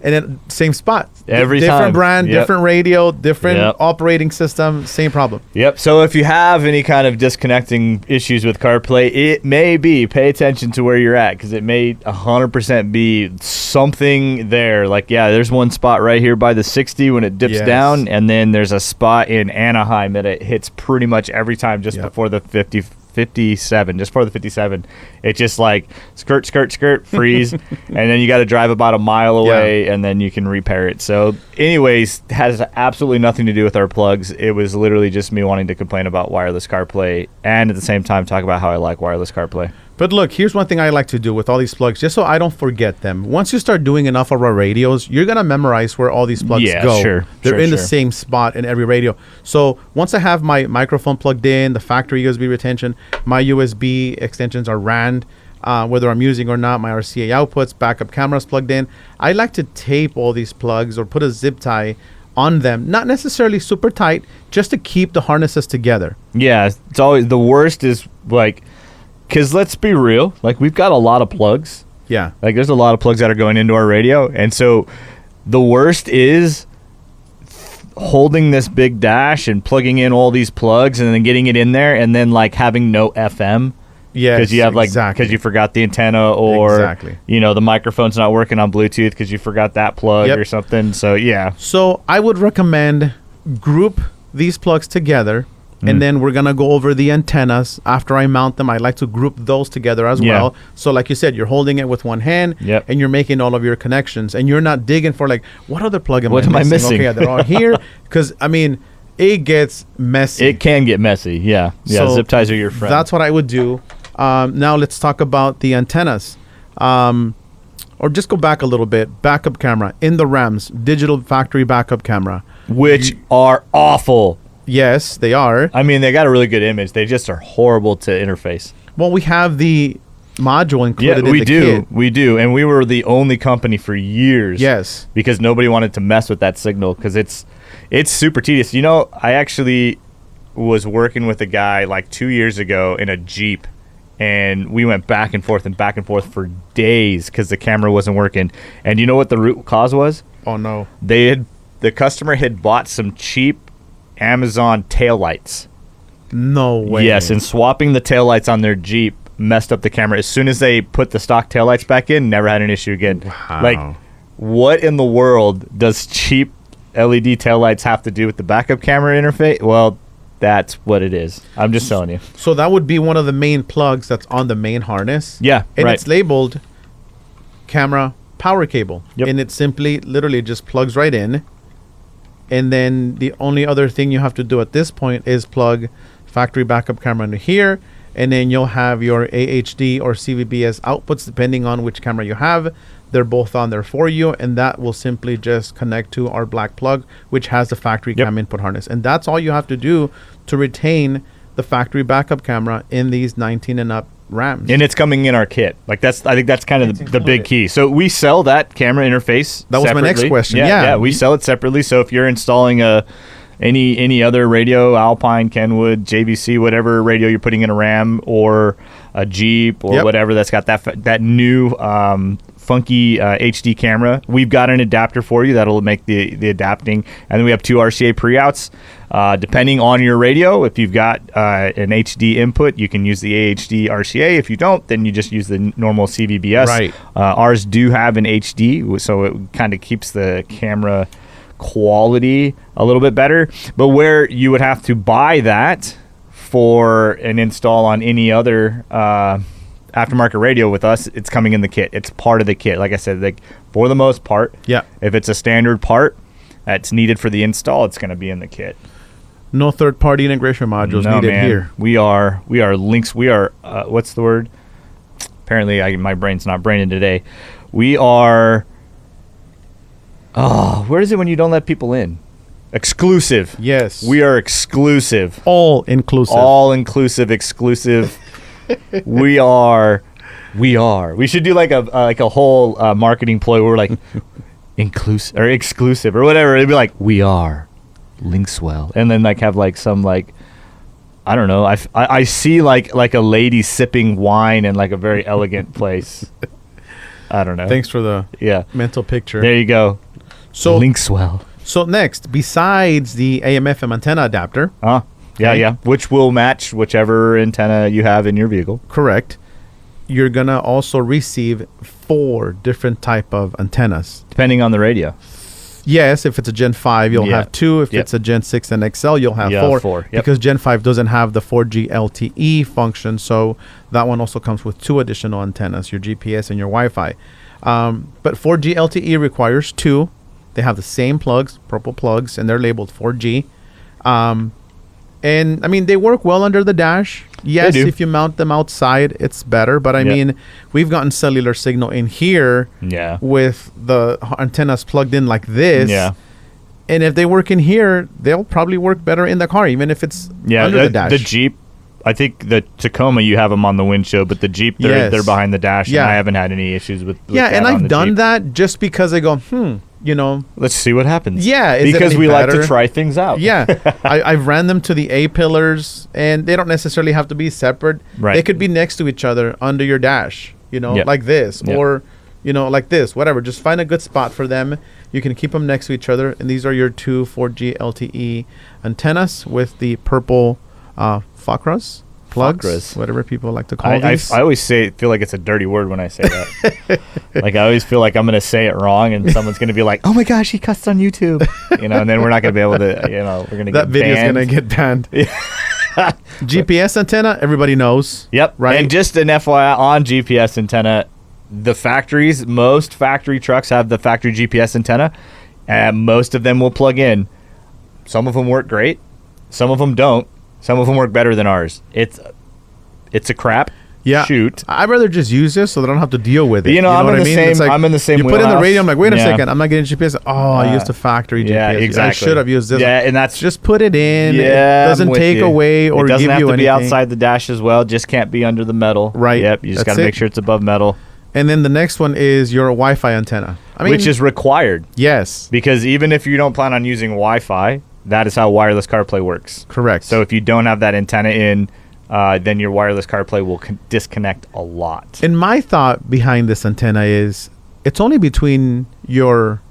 B: and then same spot. Different brand, different radio, different operating system, same problem.
A: Yep. So if you have any kind of disconnecting issues with CarPlay, it may be, pay attention to where you're at, because it may 100% be something there. Like, there's one spot right here by the 60 when it dips down, and then there's a spot in Anaheim that it hits pretty much every time just before the 57, just before the 57. It's just like skirt, skirt, skirt, freeze, and then you got to drive about a mile away, and then you can repair it. So anyways, has absolutely nothing to do with our plugs. It was literally just me wanting to complain about wireless CarPlay and at the same time talk about how I like wireless CarPlay.
B: But look, here's one thing I like to do with all these plugs, just so I don't forget them. Once you start doing enough of our radios, you're going to memorize where all these plugs go.
A: Sure.
B: They're in the same spot in every radio. So once I have my microphone plugged in, the factory USB retention, my USB extensions are RAND, whether I'm using or not, my RCA outputs, backup cameras plugged in. I like to tape all these plugs or put a zip tie on them, not necessarily super tight, just to keep the harnesses together.
A: Yeah, it's always, the worst is like, because let's be real, like, we've got a lot of plugs.
B: Yeah.
A: Like, there's a lot of plugs that are going into our radio. And so the worst is holding this big dash and plugging in all these plugs and then getting it in there and then, like, having no FM.
B: Yeah.
A: Because you have, like, because you forgot the antenna or, the microphone's not working on Bluetooth because you forgot that plug or something. So, yeah.
B: So I would recommend group these plugs together. And then we're going to go over the antennas. After I mount them, I like to group those together as well. So like you said, you're holding it with one hand and you're making all of your connections. And you're not digging for like, what other plug am I missing? Okay, they're all here. Because, I mean, it gets messy.
A: It can get messy, yeah. So zip ties are your friend.
B: That's what I would do. Now let's talk about the antennas. Or just go back a little bit. Backup camera in the RAMs, digital factory backup camera.
A: Which are awful.
B: Yes, they are.
A: I mean, they got a really good image. They just are horrible to interface.
B: Well, we have the module included in the kit.
A: We do. And we were the only company for years.
B: Yes.
A: Because nobody wanted to mess with that signal because it's super tedious. I actually was working with a guy like 2 years ago in a Jeep, and we went back and forth for days because the camera wasn't working. And you know what the root cause was?
B: Oh, no.
A: The customer had bought some cheap Amazon taillights.
B: No way.
A: Yes, and swapping the taillights on their Jeep messed up the camera. As soon as they put the stock taillights back in, never had an issue again.
B: Wow.
A: Like, what in the world does cheap LED taillights have to do with the backup camera interface? Well, that's what it is. I'm just telling you.
B: So that would be one of the main plugs that's on the main harness.
A: Yeah,
B: and it's labeled camera power cable.
A: Yep.
B: And it simply, literally just plugs right in. And then the only other thing you have to do at this point is plug factory backup camera into here. and then you'll have your AHD or CVBS outputs depending on which camera you have. They're both on there for you, and that will simply just connect to our black plug, which has the factory cam input harness. And that's all you have to do to retain the factory backup camera in these 19 and up RAMs.
A: And it's coming in our kit. I think that's kind of the big key. So we sell that camera interface.
B: That was
A: separately.
B: my next question.
A: Yeah, we sell it separately. So if you're installing any other radio, Alpine, Kenwood, JVC, whatever radio you're putting in a RAM, or a Jeep or whatever that's got that new funky HD camera, we've got an adapter for you that'll make the adapting. And then we have 2 RCA pre-outs. Depending on your radio, if you've got an HD input, you can use the AHD RCA. If you don't, then you just use the normal CVBS.
B: Right.
A: Ours do have an HD, so it kind of keeps the camera quality a little bit better. But where you would have to buy that for an install on any other aftermarket radio with us, it's coming in the kit. It's part of the kit. Like I said, for the most part, if it's a standard part that's needed for the install, it's going to be in the kit.
B: No third-party integration modules needed here.
A: We are links. We are what's the word? Apparently, my brain's not braining today. We are. Oh, where is it when you don't let people in? Exclusive.
B: Yes.
A: We are exclusive.
B: All inclusive.
A: All inclusive, exclusive. We are. We should do like a whole marketing ploy where we're like inclusive or exclusive or whatever. It'd be like, we are LinksWell, and then have some I don't know. I see like a lady sipping wine in a very elegant place. I don't know.
B: Thanks for the mental picture.
A: There you go.
B: So
A: LinksWell.
B: So next, besides the AM/FM antenna adapter,
A: which will match whichever antenna you have in your vehicle.
B: Correct. You're gonna also receive 4 different type of antennas,
A: depending on the radio.
B: Yes, if it's a Gen 5, you'll have 2. If it's a Gen 6 and XL, you'll have 4. Because Gen 5 doesn't have the 4G LTE function, so that one also comes with 2 additional antennas, your GPS and your Wi-Fi. But 4G LTE requires 2. They have the same plugs, purple plugs, and they're labeled 4G. And I mean, they work well under the dash. Yes, if you mount them outside, it's better. But I mean, we've gotten cellular signal in here with the antennas plugged in like this. Yeah. And if they work in here, they'll probably work better in the car, even if it's under the dash.
A: The Jeep, I think the Tacoma, you have them on the windshield, but the Jeep, they're behind the dash. And I haven't had any issues with that
B: and I've done
A: Jeep.
B: That just because I go, let's
A: see what happens.
B: Yeah,
A: because we like to try things out.
B: Yeah, I've ran them to the A pillars, and they don't necessarily have to be separate.
A: Right.
B: They could be next to each other under your dash, like this, or like this, whatever. Just find a good spot for them. You can keep them next to each other, and these are your 2 4G LTE antennas with the purple Fakras. Plugs, whatever people like to call these.
A: I always feel like it's a dirty word when I say that. I always feel like I'm going to say it wrong, and someone's going to be like, "Oh my gosh, he cussed on YouTube," and then we're not going to be able to, we're going to get banned. That video's
B: going to get banned. GPS antenna, everybody knows.
A: Yep. Right. And just an FYI on GPS antenna, most factory trucks have the factory GPS antenna, and most of them will plug in. Some of them work great. Some of them don't. Some of them work better than ours. It's a crap. Shoot.
B: I'd rather just use this so that I don't have to deal with it.
A: I'm in the same. I'm in the same.
B: You put in the radio. I'm like, wait a second. I'm not getting GPS. Oh, I used the factory GPS.
A: Yeah, exactly.
B: I should have used this.
A: Yeah, and that's
B: just put it in. Yeah, it doesn't take away or give you anything. It doesn't have to
A: be outside the dash as well. Just can't be under the metal.
B: Right.
A: Yep. You just got to make sure it's above metal.
B: And then the next one is your Wi-Fi antenna.
A: Which is required.
B: Yes.
A: Because even if you don't plan on using Wi-Fi, that is how wireless CarPlay works.
B: Correct.
A: So if you don't have that antenna in, then your wireless CarPlay will disconnect a lot.
B: And my thought behind this antenna is it's only between your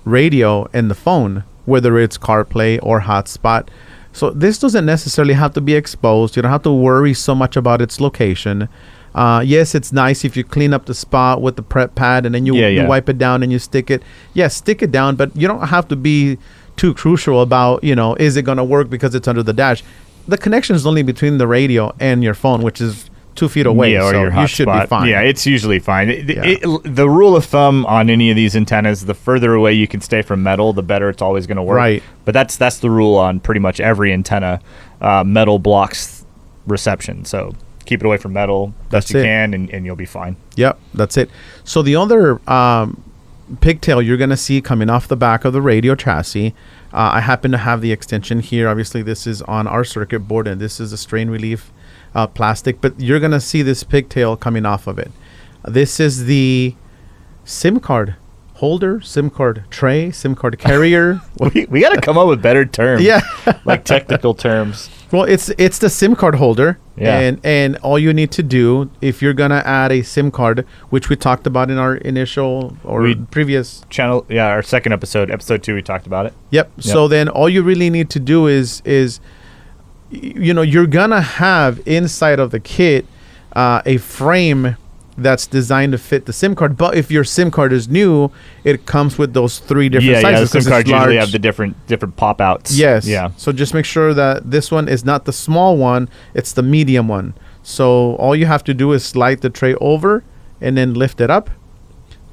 B: radio and the phone, whether it's CarPlay or hotspot. So this doesn't necessarily have to be exposed. You don't have to worry so much about its location. Yes, it's nice if you clean up the spot with the prep pad and then you wipe it down and you stick it. Yeah, stick it down, but you don't have to be too crucial about, is it going to work because it's under the dash. The connection is only between the radio and your phone, which is 2 feet away,
A: or
B: so
A: your hotspot.
B: You should be fine.
A: Yeah, it's usually fine. The rule of thumb on any of these antennas, the further away you can stay from metal, the better it's always going to work.
B: Right.
A: But that's the rule on pretty much every antenna. Metal blocks reception. So keep it away from metal best you can, and you'll be fine.
B: Yep, that's it. So the other pigtail you're going to see coming off the back of the radio chassis, I happen to have the extension here. Obviously, this is on our circuit board, and this is a strain relief plastic, but you're going to see this pigtail coming off of it. This is the SIM card holder, SIM card tray, SIM card carrier.
A: we got to come up with better terms.
B: Yeah.
A: Like technical terms.
B: Well, it's the SIM card holder.
A: Yeah.
B: And all you need to do, if you're going to add a SIM card, which we talked about in our initial or previous
A: channel, our second episode 2, we talked about it.
B: Yep. So then all you really need to do is you're going to have inside of the kit a frame that's designed to fit the SIM card. But if your SIM card is new, it comes with those 3 different sizes.
A: The SIM cards usually have the different pop outs.
B: Yes.
A: Yeah.
B: So just make sure that this one is not the small one, it's the medium one. So all you have to do is slide the tray over and then lift it up.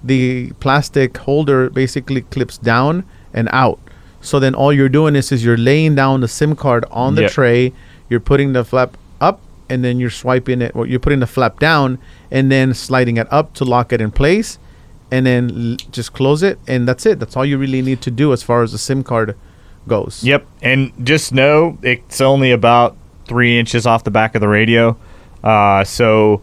B: The plastic holder basically clips down and out. So then all you're doing is you're laying down the SIM card on the tray, you're putting the flap up, and then you're swiping it, or you're putting the flap down and then sliding it up to lock it in place, and then just close it, and that's it. That's all you really need to do as far as the SIM card goes.
A: Yep. And just know it's only about 3 inches off the back of the radio. So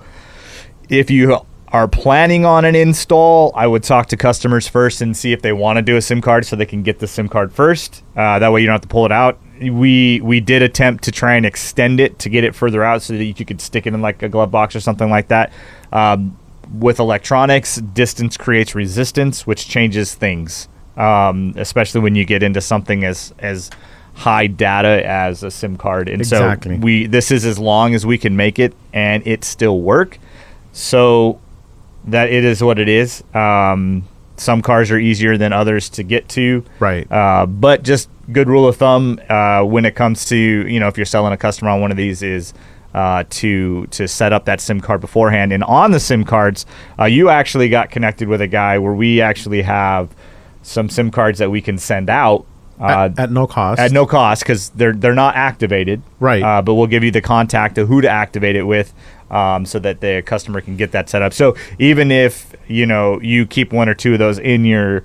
A: if you are planning on an install, I would talk to customers first and see if they want to do a SIM card so they can get the SIM card first. That way you don't have to pull it out. We did attempt to try and extend it to get it further out so that you could stick it in like a glove box or something like that. With electronics, distance creates resistance, which changes things, especially when you get into something as high data as a SIM card. And
B: exactly.
A: So this is as long as we can make it, and it still work. So that it is what it is. Some cars are easier than others to get to.
B: Right.
A: But just good rule of thumb when it comes to, if you're selling a customer on one of these is to set up that SIM card beforehand. And on the SIM cards, you actually got connected with a guy where we actually have some SIM cards that we can send out.
B: At no cost.
A: At no cost, because they're not activated.
B: Right.
A: But we'll give you the contact of who to activate it with, so that the customer can get that set up. So even if you keep 1 or 2 of those in your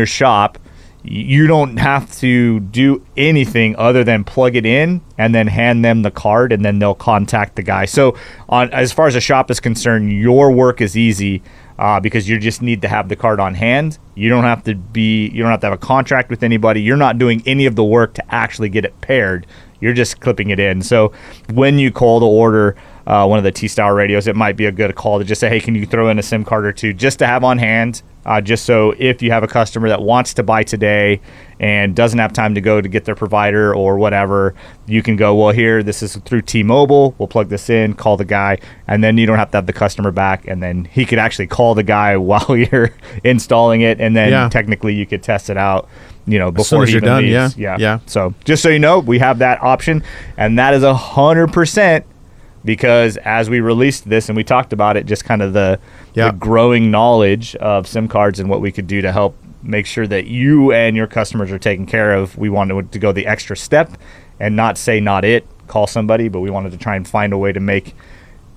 A: shop, you don't have to do anything other than plug it in and then hand them the card, and then they'll contact the guy. So as far as the shop is concerned, your work is easy. Because you just need to have the card on hand. You don't have to have a contract with anybody. You're not doing any of the work to actually get it paired. You're just clipping it in. So when you call to order one of the T-Style radios, it might be a good call to just say, hey, can you throw in a SIM card or 2 just to have on hand? Just so if you have a customer that wants to buy today and doesn't have time to go to get their provider or whatever, you can go, well, here, this is through T-Mobile. We'll plug this in, call the guy, and then you don't have to have the customer back. And then he could actually call the guy while you're installing it, and then technically you could test it out, before
B: as soon as
A: he
B: you're
A: even
B: done.
A: leaves.
B: Yeah.
A: So just so you know, we have that option, and that is 100%. Because as we released this and we talked about it, just kind of the growing knowledge of SIM cards and what we could do to help make sure that you and your customers are taken care of, we wanted to go the extra step and not say not it, call somebody, but we wanted to try and find a way to make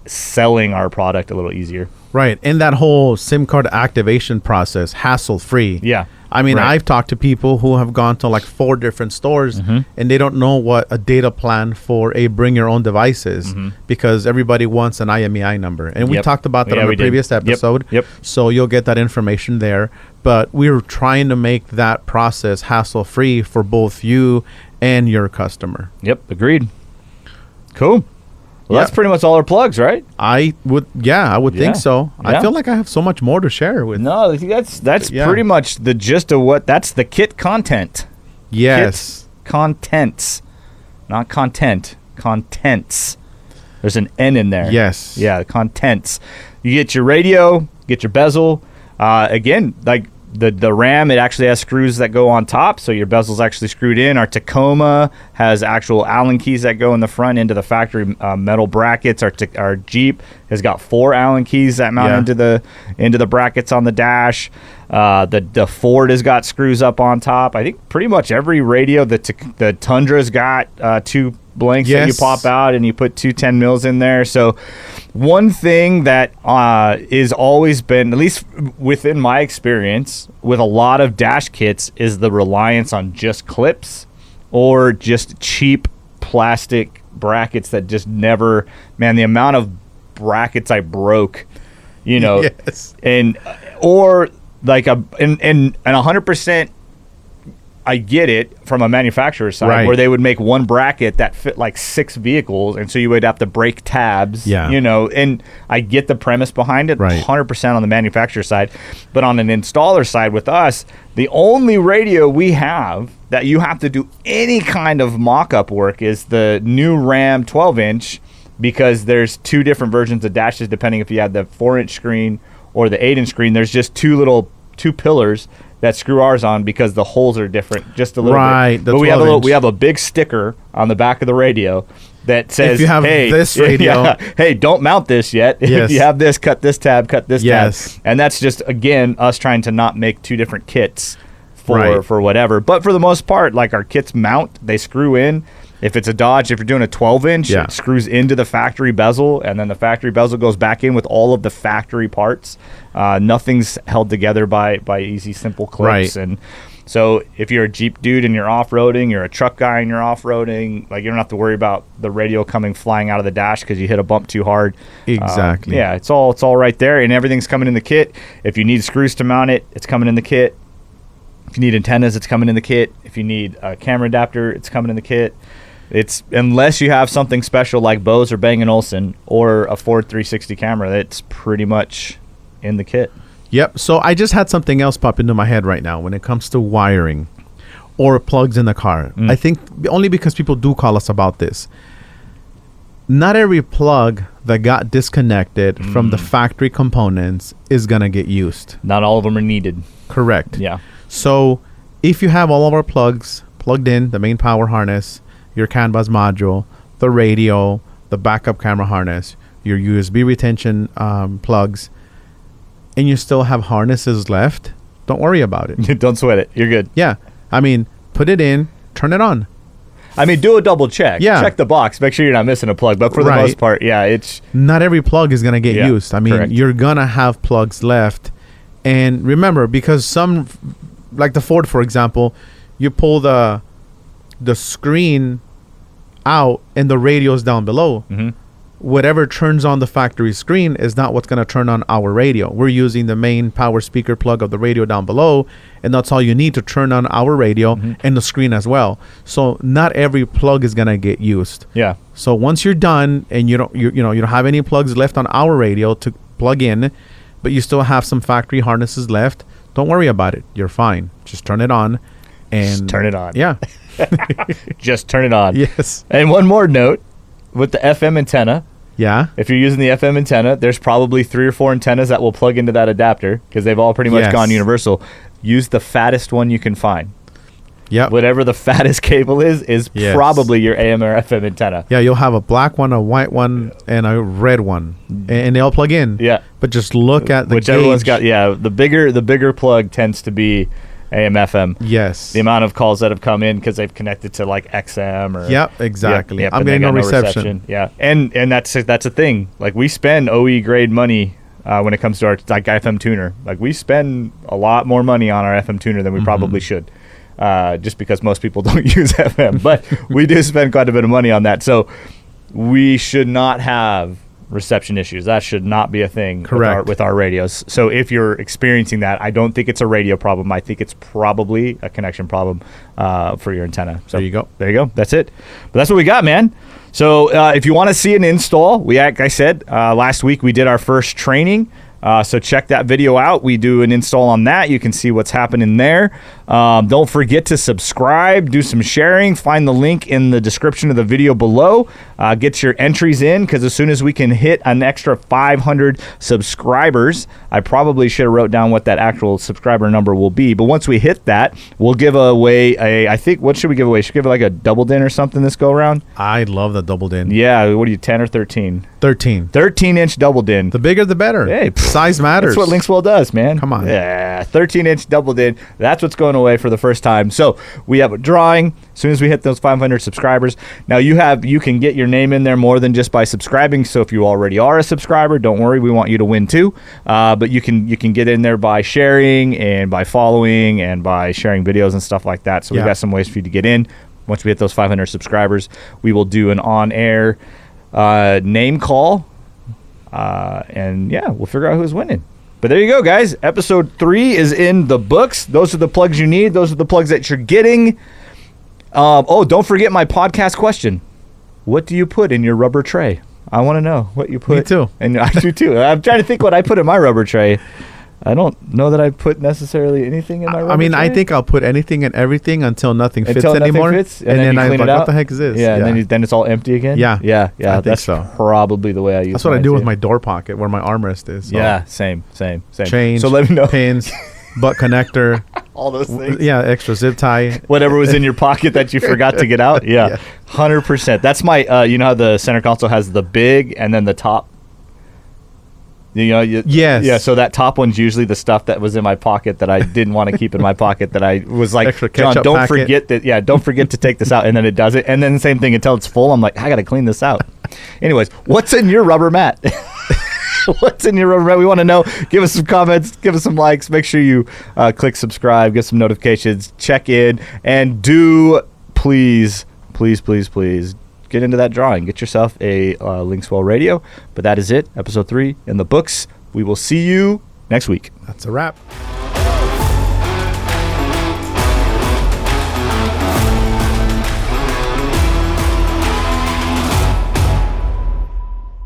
A: selling our product a little easier.
B: Right. And that whole SIM card activation process, hassle-free.
A: Yeah.
B: I mean, I've talked to people who have gone to like 4 different stores and they don't know what a data plan for a bring your own device is because everybody wants an IMEI number. And we talked about that on the previous episode.
A: Yep.
B: So you'll get that information there. But we're trying to make that process hassle-free for both you and your customer.
A: Yep. Agreed. Cool. Well, that's pretty much all our plugs, right?
B: I would think so.
A: Yeah.
B: I feel like I have so much more to share with.
A: No, that's pretty much the gist of that's the kit content.
B: Yes.
A: Kit contents, not content, contents. There's an N in there.
B: Yes.
A: Yeah, contents. You get your radio, get your bezel. Again, like the RAM, it actually has screws that go on top, so your bezel's actually screwed in. Our Tacoma has actual Allen keys that go in the front into the factory metal brackets. Our Jeep has got 4 Allen keys that mount into the brackets on the dash. The Ford has got screws up on top. I think pretty much every radio, the Tundra's got 2 blanks that you pop out, and you put 2 10 mils in there. So one thing that is always been, at least within my experience with a lot of dash kits, is the reliance on just clips or just cheap plastic brackets that just never, man, the amount of brackets I broke, you know, and or like and 100%, I get it from a manufacturer's side, where they would make one bracket that fit like 6 vehicles, and so you would have to break tabs, you know, and I get the premise behind it 100% on the manufacturer side. But on an installer side with us, the only radio we have that you have to do any kind of mock-up work is the new Ram 12-inch, because there's 2 different versions of dashes depending if you have the 4-inch screen or the 8-inch screen. There's just 2 pillars that screw ours on because the holes are different just a little bit. But we have a big sticker on the back of the radio that says,
B: if you have this radio,
A: hey, don't mount this yet. If you have this, cut this tab, cut this tab. And that's just, again, us trying to not make 2 different kits for whatever. But for the most part, like, our kits mount, they screw in. If it's a Dodge, if you're doing a 12-inch, it screws into the factory bezel, and then the factory bezel goes back in with all of the factory parts. Nothing's held together by easy, simple clips. And so if you're a Jeep dude and you're off-roading, you're a truck guy and you're off-roading, like, you don't have to worry about the radio coming flying out of the dash because you hit a bump too hard. It's all right there, and everything's coming in the kit. If you need screws to mount it, it's coming in the kit. If you need antennas, it's coming in the kit. If you need a camera adapter, it's coming in the kit. It's, unless you have something special like Bose or Bang & Olufsen or a Ford 360 camera, that's pretty much in the kit.
B: Yep. So I just had something else pop into my head right now when it comes to wiring or plugs in the car. I think only because people do call us about this. Not every plug that got disconnected from the factory components is going to get used.
A: Not all of them are needed.
B: Correct.
A: Yeah.
B: So if you have all of our plugs plugged in, the main power harness, your CAN bus module, the radio, the backup camera harness, your USB retention plugs, and you still have harnesses left, don't worry about it.
A: Don't sweat it. You're good.
B: Yeah. I mean, put it in, turn it on.
A: I mean, do a double check. Yeah. Check the box. Make sure you're not missing a plug. But for the most part, it's...
B: Not every plug is going to get used. I mean, you're going to have plugs left. And remember, because some, like the Ford, for example, you pull the screen out and the radio's down below. Whatever turns on the factory screen is not what's going to turn on our radio. We're using the main power speaker plug of the radio down below, and that's all you need to turn on our radio and the screen as well. So not every plug is going to get used. So once you're done and you don't have any plugs left on our radio to plug in, but you still have some factory harnesses left, don't worry about it. You're fine. Just turn it on.
A: Just turn it on.
B: Yeah.
A: Just turn it on.
B: Yes.
A: And one more note, with the FM antenna.
B: Yeah.
A: If you're using the FM antenna, there's probably 3 or 4 antennas that will plug into that adapter because they've all pretty much gone universal. Use the fattest one you can find.
B: Yeah.
A: Whatever the fattest cable is probably your AM or FM antenna.
B: Yeah, you'll have a black one, a white one, and a red one, and they all plug in.
A: Yeah.
B: But just look at the
A: whichever
B: gauge.
A: One's got. Yeah, the bigger plug tends to be AM FM.
B: Yes.
A: The amount of calls that have come in because they've connected to like XM or.
B: Yep, exactly. I'm getting no reception.
A: Yeah, and that's a thing. Like, we spend OE grade money when it comes to our like FM tuner. Like, we spend a lot more money on our FM tuner than we probably should. Just because most people don't use FM, but we do spend quite a bit of money on that. So we should not have reception issues. That should not be a thing.
B: Correct.
A: With our radios. So if you're experiencing that, I don't think it's a radio problem. I think it's probably a connection problem for your antenna. So there you go. That's it. But that's what we got, man. So if you want to see an install, like I said, last week we did our first training. So check that video out. We do an install on that. You can see what's happening there. Don't forget to subscribe, do some sharing. Find the link in the description of the video below. Get your entries in, because as soon as we can hit an extra 500 subscribers, I probably should have wrote down what that actual subscriber number will be. But once we hit that, we'll give away I think, what should we give away? Should we give like a double din or something this go around?
B: I love the double din.
A: Yeah, what are you, 10 or 13?
B: 13.
A: 13-inch double din.
B: The bigger the better.
A: Hey,
B: size matters.
A: That's what LinksWell does, man.
B: Come on.
A: Yeah, 13-inch double din. That's what's going away for the first time. So we have a drawing as soon as we hit those 500 subscribers. Now you can get your name in there more than just by subscribing. So if you already are a subscriber, don't worry, we want you to win too. But you can get in there by sharing and by following and by sharing videos and stuff like that. So we've got some ways for you to get in. Once we hit those 500 subscribers, we will do an on-air name call, and we'll figure out who's winning. But there you go, guys. Episode 3 is in the books. Those are the plugs you need. Those are the plugs that you're getting. Don't forget my podcast question. What do you put in your rubber tray? I want to know what you put.
B: Me too.
A: And I do too. I'm trying to think what I put in my rubber tray. I don't know that I put necessarily anything in my rubber tray.
B: I think I'll put anything and everything until nothing fits
A: nothing
B: anymore.
A: Fits,
B: and then I'm like, what the heck is this?
A: Yeah, and then it's all empty again?
B: Yeah.
A: Yeah. That's probably the way I use it.
B: That's what I do with my door pocket where my armrest is. So.
A: Yeah, same.
B: Change,
A: so let me know.
B: Pins, butt connector.
A: All those things.
B: Yeah, extra zip tie.
A: Whatever was in your pocket that you forgot to get out. Yeah, 100%. That's my, you know how the center console has the big and then the top? Yes. Yeah, so that top one's usually the stuff that was in my pocket that I didn't want to keep in my pocket, that I was like, John, don't forget to take this out. And then it does it. And then the same thing until it's full. I'm like, I got to clean this out. Anyways, what's in your rubber mat? What's in your rubber mat? We want to know. Give us some comments. Give us some likes. Make sure you click subscribe. Get some notifications. Check in. And do please get into that drawing. Get yourself a LinksWell Radio. But that is it. Episode 3 in the books. We will see you next week.
B: That's a wrap.